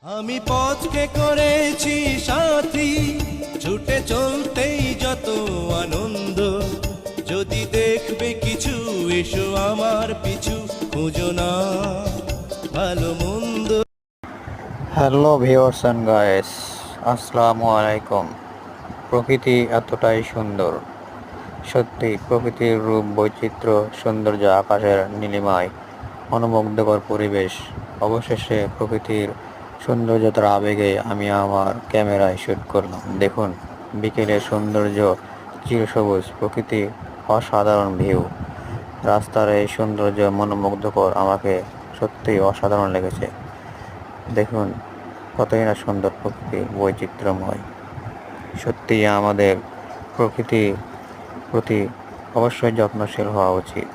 আমি পথকে করেছি সাথী, ছুটে চলতেই যত আনন্দ। যদি দেখবে কিছু এসো আমার পিছু, খুঁজো না ভালো মন্দ। হ্যালো ভিউয়ার্স অ্যান্ড গাইস, আসসালামু আলাইকুম। প্রকৃতি এতটাই সুন্দর, সত্যি প্রকৃতির রূপ, বৈচিত্র্য, সৌন্দর্য, আকাশের নীলিমায় মনোমুগ্ধকর পরিবেশ। অবশেষে প্রকৃতির সৌন্দর্যতার আবেগে আমি আমার ক্যামেরায় শ্যুট করলাম। দেখুন বিকেলের সৌন্দর্য, চিরসবুজ প্রকৃতি, অসাধারণ ভিউ। রাস্তার এই সৌন্দর্য মনোমুগ্ধকর, আমাকে সত্যিই অসাধারণ লেগেছে। দেখুন কতই না সুন্দর প্রকৃতি, বৈচিত্র্যময়। সত্যিই আমাদের প্রকৃতির প্রতি অবশ্যই যত্নশীল হওয়া উচিত।